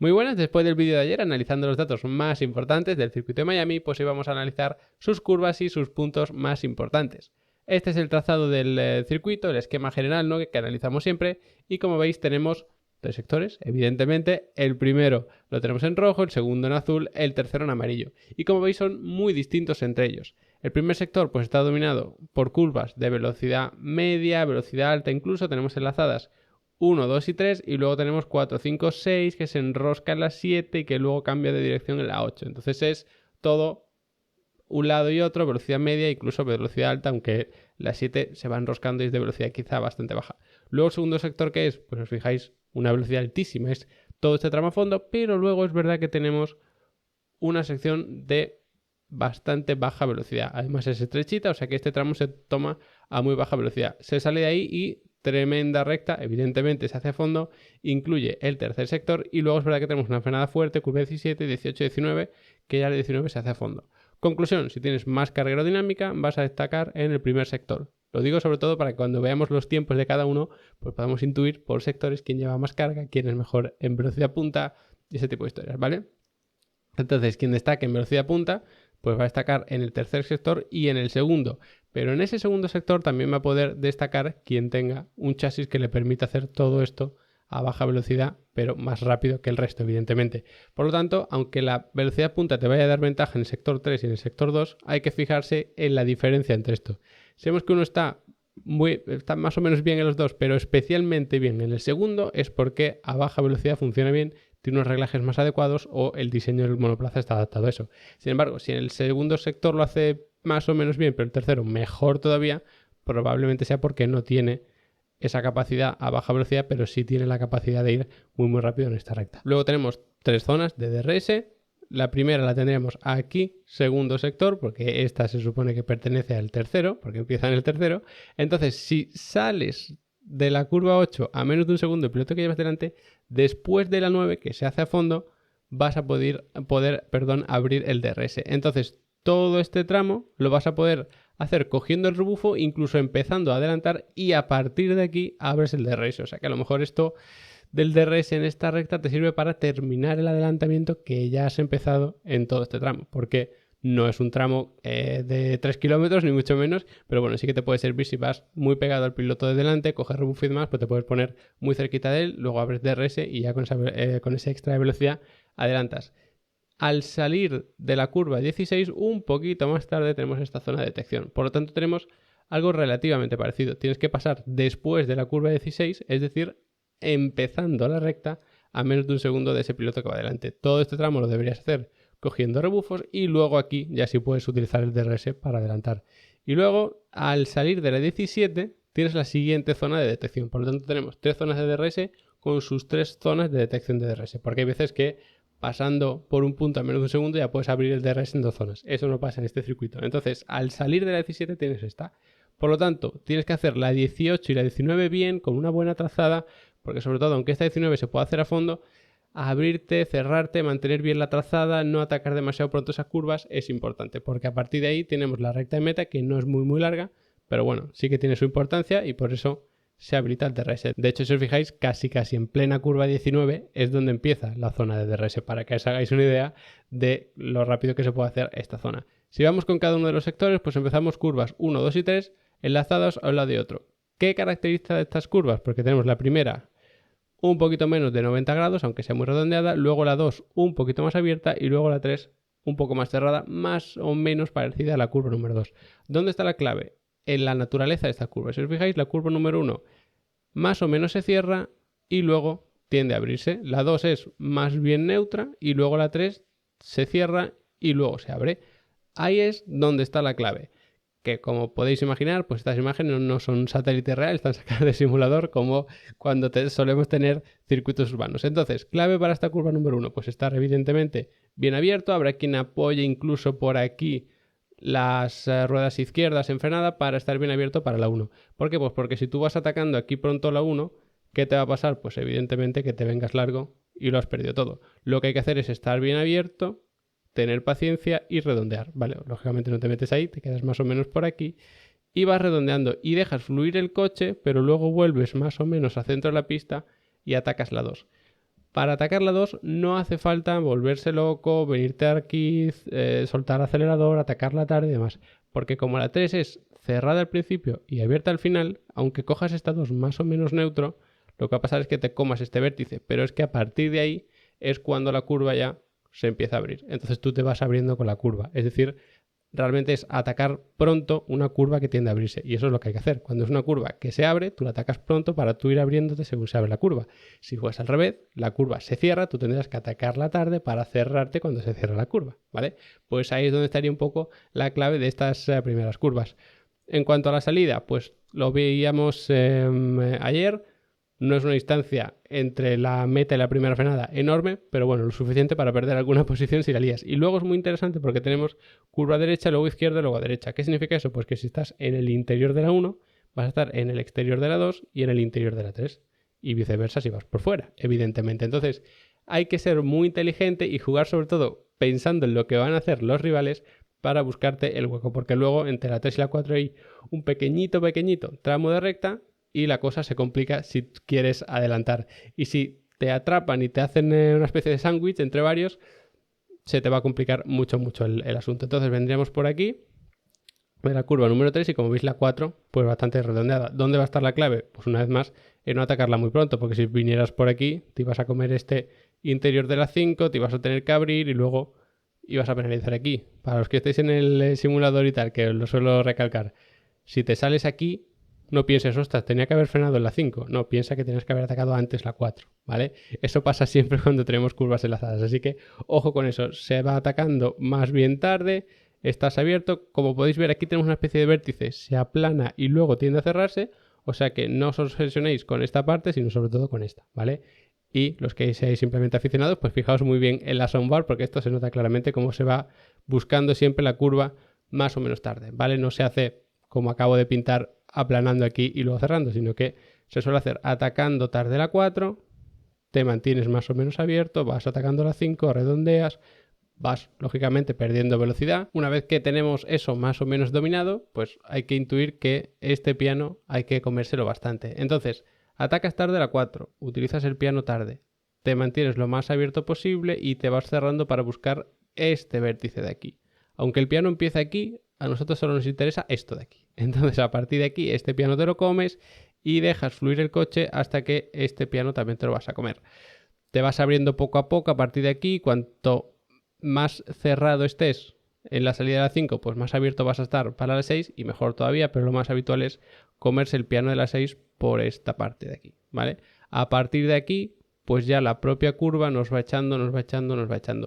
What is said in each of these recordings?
Muy buenas, después del vídeo de ayer analizando los datos más importantes del circuito de Miami, pues hoy vamos a analizar sus curvas y sus puntos más importantes. Este es el trazado del circuito, el esquema general, ¿no?, que analizamos siempre, y como veis tenemos tres sectores, evidentemente. El primero lo tenemos en rojo, el segundo en azul, el tercero en amarillo, y como veis son muy distintos entre ellos. El primer sector pues está dominado por curvas de velocidad media, velocidad alta, incluso tenemos enlazadas 1, 2 y 3, y luego tenemos 4, 5, 6 que se enrosca en la 7 y que luego cambia de dirección en la 8. Entonces es todo un lado y otro, velocidad media, incluso velocidad alta, aunque la 7 se va enroscando y es de velocidad quizá bastante baja. Luego el segundo sector, que es, pues os fijáis, una velocidad altísima, es todo este tramo a fondo, pero luego es verdad que tenemos una sección de bastante baja velocidad. Además es estrechita, o sea que este tramo se toma a muy baja velocidad. Se sale de ahí y tremenda recta, evidentemente se hace a fondo, incluye el tercer sector y luego es verdad que tenemos una frenada fuerte, curva 17, 18, 19, que ya el 19 se hace a fondo. Conclusión, si tienes más carga aerodinámica vas a destacar en el primer sector. Lo digo sobre todo para que cuando veamos los tiempos de cada uno, pues podamos intuir por sectores quién lleva más carga, quién es mejor en velocidad punta y ese tipo de historias, ¿vale? Entonces, quien destaque en velocidad punta, pues va a destacar en el tercer sector y en el segundo. Pero en ese segundo sector también va a poder destacar quien tenga un chasis que le permita hacer todo esto a baja velocidad, pero más rápido que el resto, evidentemente. Por lo tanto, aunque la velocidad punta te vaya a dar ventaja en el sector 3 y en el sector 2, hay que fijarse en la diferencia entre esto. Si vemos que uno está más o menos bien en los dos, pero especialmente bien en el segundo, es porque a baja velocidad funciona bien, tiene unos reglajes más adecuados o el diseño del monoplaza está adaptado a eso. Sin embargo, si en el segundo sector lo hace más o menos bien, pero el tercero mejor todavía, probablemente sea porque no tiene esa capacidad a baja velocidad, pero sí tiene la capacidad de ir muy rápido en esta recta. Luego tenemos tres zonas de DRS. La primera la tendremos aquí, segundo sector, porque esta se supone que pertenece al tercero, porque empieza en el tercero. Entonces, si sales de la curva 8 a menos de un segundo el piloto que llevas delante, después de la 9, que se hace a fondo, vas a poder abrir el DRS. Entonces, todo este tramo lo vas a poder hacer cogiendo el rebufo, incluso empezando a adelantar, y a partir de aquí abres el DRS. O sea que a lo mejor esto del DRS en esta recta te sirve para terminar el adelantamiento que ya has empezado en todo este tramo, porque no es un tramo de 3 kilómetros, ni mucho menos, pero bueno, sí que te puede servir si vas muy pegado al piloto de delante, coges rebufo y demás, pues te puedes poner muy cerquita de él, luego abres DRS y ya con ese extra de velocidad adelantas. Al salir de la curva 16, un poquito más tarde tenemos esta zona de detección. Por lo tanto, tenemos algo relativamente parecido. Tienes que pasar después de la curva 16, es decir, empezando la recta a menos de un segundo de ese piloto que va adelante. Todo este tramo lo deberías hacer cogiendo rebufos y luego aquí ya sí puedes utilizar el DRS para adelantar. Y luego, al salir de la 17, tienes la siguiente zona de detección. Por lo tanto, tenemos tres zonas de DRS con sus tres zonas de detección de DRS. Porque hay veces que pasando por un punto a menos de un segundo ya puedes abrir el DRS en dos zonas. Eso no pasa en este circuito. Entonces, al salir de la 17 tienes esta. Por lo tanto, tienes que hacer la 18 y la 19 bien, con una buena trazada, porque sobre todo, aunque esta 19 se pueda hacer a fondo, abrirte, cerrarte, mantener bien la trazada, no atacar demasiado pronto esas curvas es importante, porque a partir de ahí tenemos la recta de meta, que no es muy larga, pero bueno, sí que tiene su importancia y por eso se habilita el DRS. De hecho, si os fijáis, casi en plena curva 19 es donde empieza la zona de DRS, para que os hagáis una idea de lo rápido que se puede hacer esta zona. Si vamos con cada uno de los sectores, pues empezamos curvas 1, 2 y 3 enlazados a un lado de otro. ¿Qué caracteriza de estas curvas? Porque tenemos la primera un poquito menos de 90 grados, aunque sea muy redondeada, luego la 2 un poquito más abierta y luego la 3 un poco más cerrada, más o menos parecida a la curva número 2. ¿Dónde está la clave? En la naturaleza de esta curva. Si os fijáis, la curva número 1 más o menos se cierra y luego tiende a abrirse. La 2 es más bien neutra y luego la 3 se cierra y luego se abre. Ahí es donde está la clave. Que como podéis imaginar, pues estas imágenes no son satélite real, están sacadas de simulador como cuando solemos tener circuitos urbanos. Entonces, clave para esta curva número 1, pues estar evidentemente bien abierto. Habrá quien apoye incluso por aquí las ruedas izquierdas en frenada para estar bien abierto para la 1. ¿Por qué? Pues porque si tú vas atacando aquí pronto la 1, ¿qué te va a pasar? Pues evidentemente que te vengas largo y lo has perdido todo. Lo que hay que hacer es estar bien abierto, tener paciencia y redondear, ¿vale? Lógicamente no te metes ahí, te quedas más o menos por aquí y vas redondeando y dejas fluir el coche, pero luego vuelves más o menos al centro de la pista y atacas la 2. Para atacar la 2 no hace falta volverse loco, venirte aquí, soltar acelerador, atacarla tarde y demás. Porque como la 3 es cerrada al principio y abierta al final, aunque cojas esta 2 más o menos neutro, lo que va a pasar es que te comas este vértice. Pero es que a partir de ahí es cuando la curva ya se empieza a abrir. Entonces tú te vas abriendo con la curva. Es decir, realmente es atacar pronto una curva que tiende a abrirse. Y eso es lo que hay que hacer. Cuando es una curva que se abre, tú la atacas pronto para tú ir abriéndote según se abre la curva. Si fuese al revés, la curva se cierra, tú tendrás que atacarla tarde para cerrarte cuando se cierra la curva, ¿vale? Pues ahí es donde estaría un poco la clave de estas primeras curvas. En cuanto a la salida, pues lo veíamos ayer. No es una distancia entre la meta y la primera frenada enorme, pero bueno, lo suficiente para perder alguna posición si la lías. Y luego es muy interesante porque tenemos curva derecha, luego izquierda, luego derecha. ¿Qué significa eso? Pues que si estás en el interior de la 1, vas a estar en el exterior de la 2 y en el interior de la 3. Y viceversa si vas por fuera, evidentemente. Entonces, hay que ser muy inteligente y jugar sobre todo pensando en lo que van a hacer los rivales para buscarte el hueco. Porque luego entre la 3 y la 4 hay un pequeñito tramo de recta y la cosa se complica si quieres adelantar. Y si te atrapan y te hacen una especie de sándwich entre varios, se te va a complicar mucho el asunto. Entonces vendríamos por aquí de la curva número 3 y como veis la 4, pues bastante redondeada. ¿Dónde va a estar la clave? Pues una vez más, en no atacarla muy pronto, porque si vinieras por aquí, te ibas a comer este interior de la 5, te ibas a tener que abrir y luego ibas a penalizar aquí. Para los que estéis en el simulador y tal, que os lo suelo recalcar, si te sales aquí, no pienses, ostras, tenía que haber frenado en la 5. No, piensa que tienes que haber atacado antes la 4, ¿vale? Eso pasa siempre cuando tenemos curvas enlazadas, así que ojo con eso. Se va atacando más bien tarde, estás abierto. Como podéis ver, aquí tenemos una especie de vértice, se aplana y luego tiende a cerrarse, o sea que no os obsesionéis con esta parte, sino sobre todo con esta, ¿vale? Y los que seáis simplemente aficionados, pues fijaos muy bien en la soundbar, porque esto se nota claramente cómo se va buscando siempre la curva más o menos tarde, ¿vale? No se hace como acabo de pintar, aplanando aquí y luego cerrando, sino que se suele hacer atacando tarde la 4, te mantienes más o menos abierto, vas atacando la 5, redondeas, vas lógicamente perdiendo velocidad. Una vez que tenemos eso más o menos dominado, pues hay que intuir que este piano hay que comérselo bastante. Entonces, atacas tarde la 4, utilizas el piano tarde, te mantienes lo más abierto posible y te vas cerrando para buscar este vértice de aquí. Aunque el piano empiece aquí, a nosotros solo nos interesa esto de aquí. Entonces, a partir de aquí, este piano te lo comes y dejas fluir el coche hasta que este piano también te lo vas a comer. Te vas abriendo poco a poco a partir de aquí. Cuanto más cerrado estés en la salida de la 5, pues más abierto vas a estar para la 6 y mejor todavía, pero lo más habitual es comerse el piano de la 6 por esta parte de aquí, ¿vale? A partir de aquí, pues ya la propia curva nos va echando.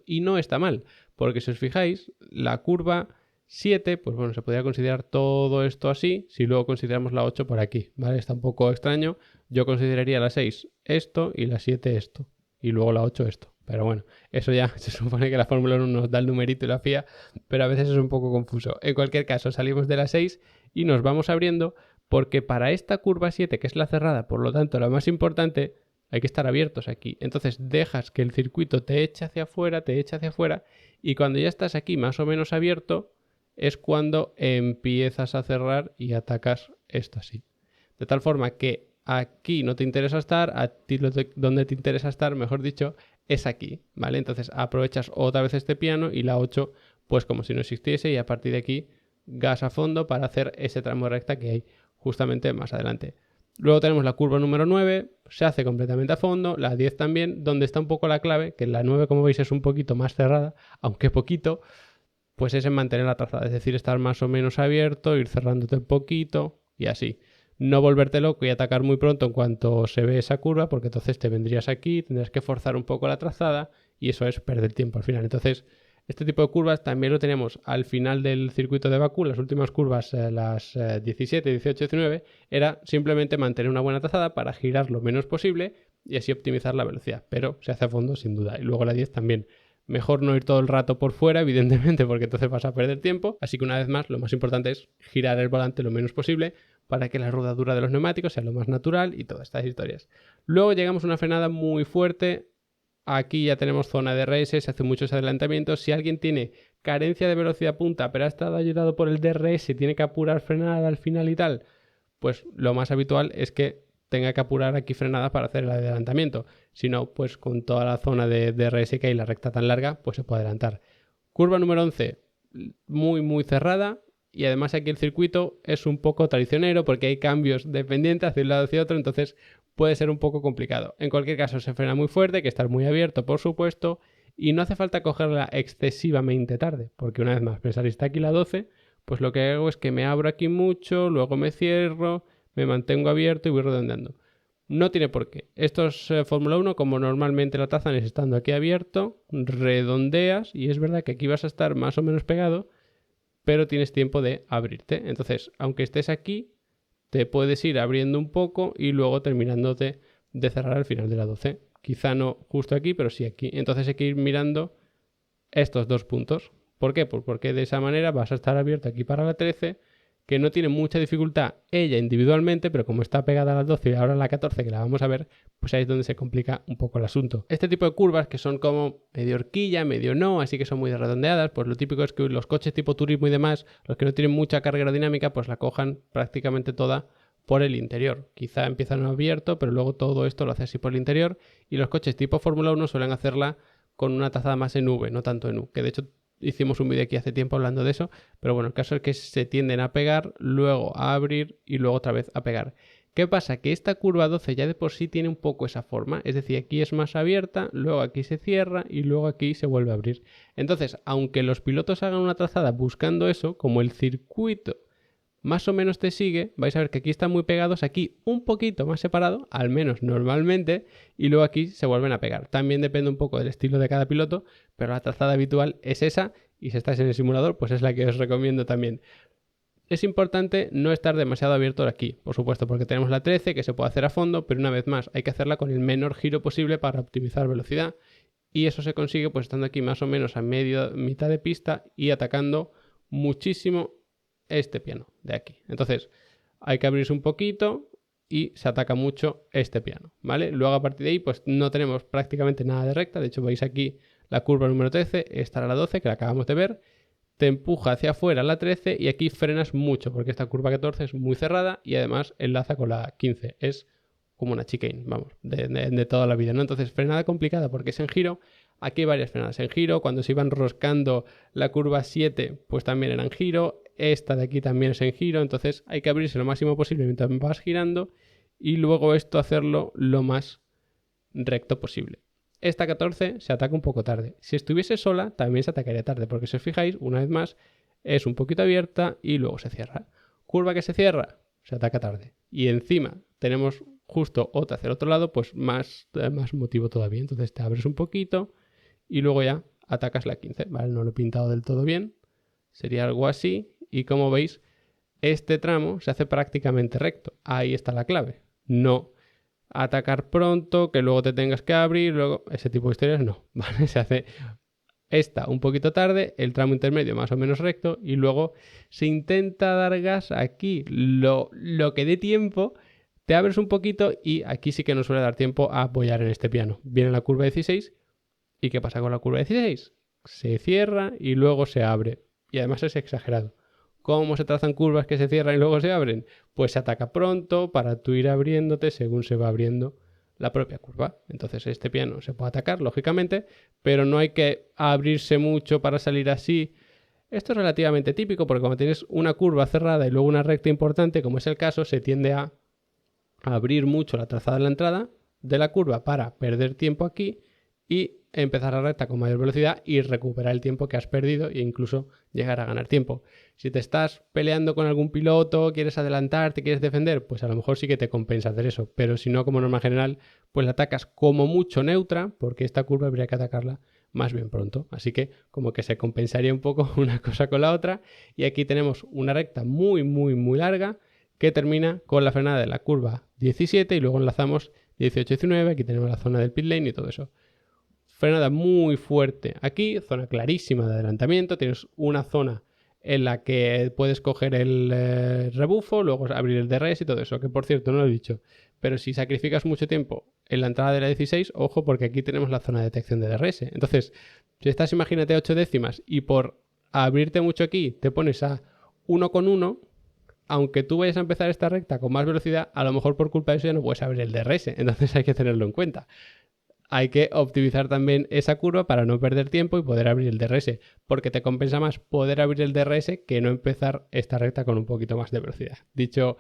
Y no está mal, porque si os fijáis, la curva 7, pues bueno, se podría considerar todo esto así, si luego consideramos la 8 por aquí, ¿vale? Está un poco extraño. Yo consideraría la 6 esto y la 7 esto, y luego la 8 esto. Pero bueno, eso ya se supone que la Fórmula 1 nos da el numerito y la FIA, pero a veces es un poco confuso. En cualquier caso, salimos de la 6 y nos vamos abriendo, porque para esta curva 7, que es la cerrada, por lo tanto la más importante, hay que estar abiertos aquí. Entonces dejas que el circuito te eche hacia afuera, y cuando ya estás aquí más o menos abierto, es cuando empiezas a cerrar y atacas esto así. De tal forma que aquí no te interesa estar, a ti donde te interesa estar, mejor dicho, es aquí, ¿vale? Entonces aprovechas otra vez este piano y la 8, pues como si no existiese, y a partir de aquí gas a fondo para hacer ese tramo recta que hay justamente más adelante. Luego tenemos la curva número 9, se hace completamente a fondo, la 10 también, donde está un poco la clave, que la 9 como veis es un poquito más cerrada, aunque poquito, pues es en mantener la trazada, es decir, estar más o menos abierto, ir cerrándote un poquito y así. No volverte loco y atacar muy pronto en cuanto se ve esa curva, porque entonces te vendrías aquí, tendrás que forzar un poco la trazada y eso es perder tiempo al final. Entonces, este tipo de curvas también lo tenemos al final del circuito de Bakú. Las últimas curvas, las 17, 18, 19, era simplemente mantener una buena trazada para girar lo menos posible y así optimizar la velocidad, pero se hace a fondo sin duda. Y luego la 10 también. Mejor no ir todo el rato por fuera, evidentemente, porque entonces vas a perder tiempo. Así que una vez más, lo más importante es girar el volante lo menos posible para que la rodadura de los neumáticos sea lo más natural y todas estas historias. Luego llegamos a una frenada muy fuerte. Aquí ya tenemos zona de DRS, se hacen muchos adelantamientos. Si alguien tiene carencia de velocidad punta, pero ha estado ayudado por el DRS y tiene que apurar frenada al final y tal, pues lo más habitual es que tenga que apurar aquí frenada para hacer el adelantamiento. Si no, pues con toda la zona de DRS que hay, la recta tan larga, pues se puede adelantar. Curva número 11, muy cerrada. Y además aquí el circuito es un poco traicionero porque hay cambios de pendiente hacia un lado hacia otro, entonces puede ser un poco complicado. En cualquier caso se frena muy fuerte, hay que estar muy abierto por supuesto, y no hace falta cogerla excesivamente tarde, porque una vez más, pensar, está aquí la 12, pues lo que hago es que me abro aquí mucho, luego me cierro, me mantengo abierto y voy redondeando. No tiene por qué. Esto es Fórmula 1, como normalmente la trazan es estando aquí abierto, redondeas, y es verdad que aquí vas a estar más o menos pegado, pero tienes tiempo de abrirte. Entonces, aunque estés aquí, te puedes ir abriendo un poco y luego terminándote de cerrar al final de la 12. Quizá no justo aquí, pero sí aquí. Entonces hay que ir mirando estos dos puntos. ¿Por qué? Pues porque de esa manera vas a estar abierto aquí para la 13, que no tiene mucha dificultad ella individualmente, pero como está pegada a las 12 y ahora a la 14 que la vamos a ver, pues ahí es donde se complica un poco el asunto. Este tipo de curvas que son como medio horquilla, medio no, así que son muy redondeadas, pues lo típico es que los coches tipo turismo y demás, los que no tienen mucha carga aerodinámica, pues la cojan prácticamente toda por el interior. Quizá empiezan abierto, pero luego todo esto lo hace así por el interior, y los coches tipo Fórmula 1 suelen hacerla con una trazada más en V, no tanto en U, que de hecho hicimos un vídeo aquí hace tiempo hablando de eso, pero bueno, el caso es que se tienden a pegar, luego a abrir y luego otra vez a pegar. ¿Qué pasa? Que esta curva 12 ya de por sí tiene un poco esa forma, es decir, aquí es más abierta, luego aquí se cierra y luego aquí se vuelve a abrir. Entonces, aunque los pilotos hagan una trazada buscando eso, como el circuito más o menos te sigue, vais a ver que aquí están muy pegados, aquí un poquito más separado, al menos normalmente, y luego aquí se vuelven a pegar. También depende un poco del estilo de cada piloto, pero la trazada habitual es esa, y si estáis en el simulador, pues es la que os recomiendo también. Es importante no estar demasiado abierto aquí, por supuesto, porque tenemos la 13 que se puede hacer a fondo, pero una vez más hay que hacerla con el menor giro posible para optimizar velocidad, y eso se consigue pues estando aquí más o menos a mitad de pista y atacando muchísimo este piano de aquí. Entonces hay que abrirse un poquito y se ataca mucho este piano, ¿vale? Luego a partir de ahí pues no tenemos prácticamente nada de recta. De hecho veis aquí la curva número 13, esta era la 12 que la acabamos de ver, te empuja hacia afuera la 13 y aquí frenas mucho porque esta curva 14 es muy cerrada y además enlaza con la 15, es como una chicane, vamos, de toda la vida, ¿no? Entonces frenada complicada porque es en giro. Aquí hay varias frenadas en giro, cuando se iban roscando la curva 7 pues también era en giro, esta de aquí también es en giro, entonces hay que abrirse lo máximo posible mientras vas girando y luego esto hacerlo lo más recto posible. Esta 14 se ataca un poco tarde. Si estuviese sola también se atacaría tarde porque si os fijáis, una vez más, es un poquito abierta y luego se cierra. Curva que se cierra, se ataca tarde. Y encima tenemos justo otra hacia el otro lado, pues más motivo todavía. Entonces te abres un poquito y luego ya atacas la 15, ¿vale? No lo he pintado del todo bien. Sería algo así. Y como veis, este tramo se hace prácticamente recto. Ahí está la clave. No atacar pronto, que luego te tengas que abrir, luego ese tipo de historias no, ¿vale? Se hace esta un poquito tarde, el tramo intermedio más o menos recto y luego se intenta dar gas aquí lo que dé tiempo, te abres un poquito y aquí sí que nos suele dar tiempo a apoyar en este piano. Viene la curva 16 y ¿qué pasa con la curva 16? Se cierra y luego se abre y además es exagerado. ¿Cómo se trazan curvas que se cierran y luego se abren? Pues se ataca pronto para tú ir abriéndote según se va abriendo la propia curva. Entonces este piano se puede atacar, lógicamente, pero no hay que abrirse mucho para salir así. Esto es relativamente típico porque cuando tienes una curva cerrada y luego una recta importante, como es el caso, se tiende a abrir mucho la trazada de la entrada de la curva para perder tiempo aquí y empezar la recta con mayor velocidad y recuperar el tiempo que has perdido e incluso llegar a ganar tiempo. Si te estás peleando con algún piloto, quieres adelantarte, quieres defender, pues a lo mejor sí que te compensa hacer eso, pero si no, como norma general, pues la atacas como mucho neutra, porque esta curva habría que atacarla más bien pronto. Así que como que se compensaría un poco una cosa con la otra. Y aquí tenemos una recta muy larga que termina con la frenada de la curva 17 y luego enlazamos 18 y 19, aquí tenemos la zona del pit lane y todo eso. Frenada muy fuerte aquí, zona clarísima de adelantamiento, tienes una zona en la que puedes coger el rebufo, luego abrir el DRS y todo eso, que por cierto no lo he dicho, pero si sacrificas mucho tiempo en la entrada de la 16, ojo porque aquí tenemos la zona de detección de DRS. Entonces, si estás, imagínate, 8 décimas y por abrirte mucho aquí te pones a 1,1, aunque tú vayas a empezar esta recta con más velocidad, a lo mejor por culpa de eso ya no puedes abrir el DRS, entonces hay que tenerlo en cuenta. Hay que optimizar también esa curva para no perder tiempo y poder abrir el DRS, porque te compensa más poder abrir el DRS que no empezar esta recta con un poquito más de velocidad. Dicho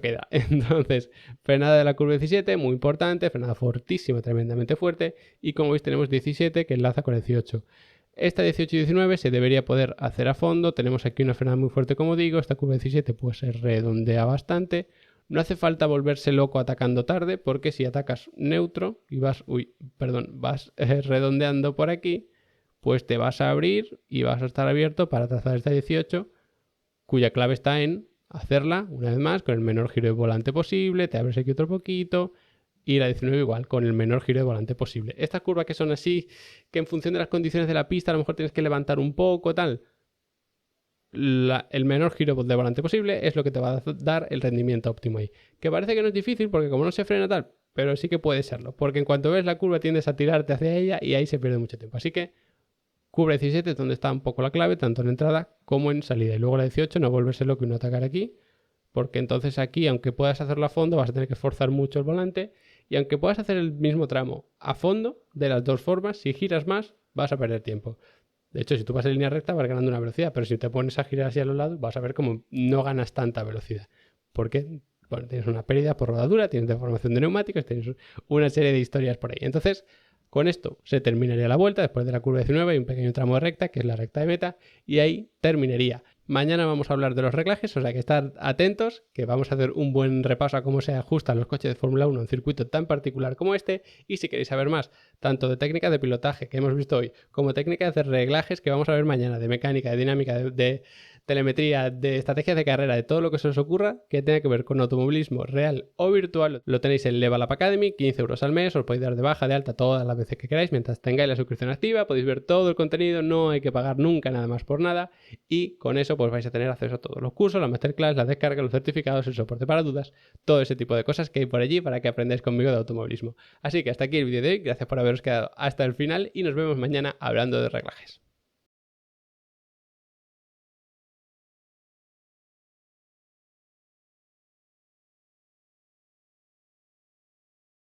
queda. Entonces, frenada de la curva 17, muy importante, frenada fortísima, tremendamente fuerte, y como veis tenemos 17 que enlaza con 18. Esta 18 y 19 se debería poder hacer a fondo, tenemos aquí una frenada muy fuerte como digo, esta curva 17 pues se redondea bastante. No hace falta volverse loco atacando tarde, porque si atacas neutro y vas redondeando por aquí, pues te vas a abrir y vas a estar abierto para trazar esta 18, cuya clave está en hacerla, una vez más, con el menor giro de volante posible, te abres aquí otro poquito, y la 19 igual, con el menor giro de volante posible. Estas curvas que son así, que en función de las condiciones de la pista a lo mejor tienes que levantar un poco, tal, el menor giro de volante posible es lo que te va a dar el rendimiento óptimo ahí. Que parece que no es difícil porque como no se frena tal, pero sí que puede serlo. Porque en cuanto ves la curva tiendes a tirarte hacia ella y ahí se pierde mucho tiempo. Así que curva 17 es donde está un poco la clave, tanto en entrada como en salida. Y luego la 18 no volverse loco y no atacar aquí, porque entonces aquí, aunque puedas hacerlo a fondo, vas a tener que forzar mucho el volante. Y aunque puedas hacer el mismo tramo a fondo, de las dos formas, si giras más, vas a perder tiempo. De hecho, si tú vas en línea recta vas ganando una velocidad, pero si te pones a girar hacia los lados vas a ver cómo no ganas tanta velocidad. Porque bueno, tienes una pérdida por rodadura, tienes deformación de neumáticos, tienes una serie de historias por ahí. Entonces, con esto se terminaría la vuelta. Después de la curva 19 hay un pequeño tramo de recta, que es la recta de meta, y ahí terminaría. Mañana vamos a hablar de los reglajes, o sea que estad atentos, que vamos a hacer un buen repaso a cómo se ajustan los coches de Fórmula 1 en un circuito tan particular como este. Y si queréis saber más, tanto de técnicas de pilotaje que hemos visto hoy, como técnicas de reglajes que vamos a ver mañana, de mecánica, de dinámica, de telemetría, de estrategias de carrera, de todo lo que se os ocurra que tenga que ver con automovilismo real o virtual, lo tenéis en Level Up Academy, 15 euros al mes, os podéis dar de baja, de alta todas las veces que queráis, mientras tengáis la suscripción activa, podéis ver todo el contenido, no hay que pagar nunca nada más por nada, y con eso pues vais a tener acceso a todos los cursos, la masterclass, las descargas, los certificados, el soporte para dudas, todo ese tipo de cosas que hay por allí para que aprendáis conmigo de automovilismo. Así que hasta aquí el vídeo de hoy, gracias por haberos quedado hasta el final y nos vemos mañana hablando de reglajes.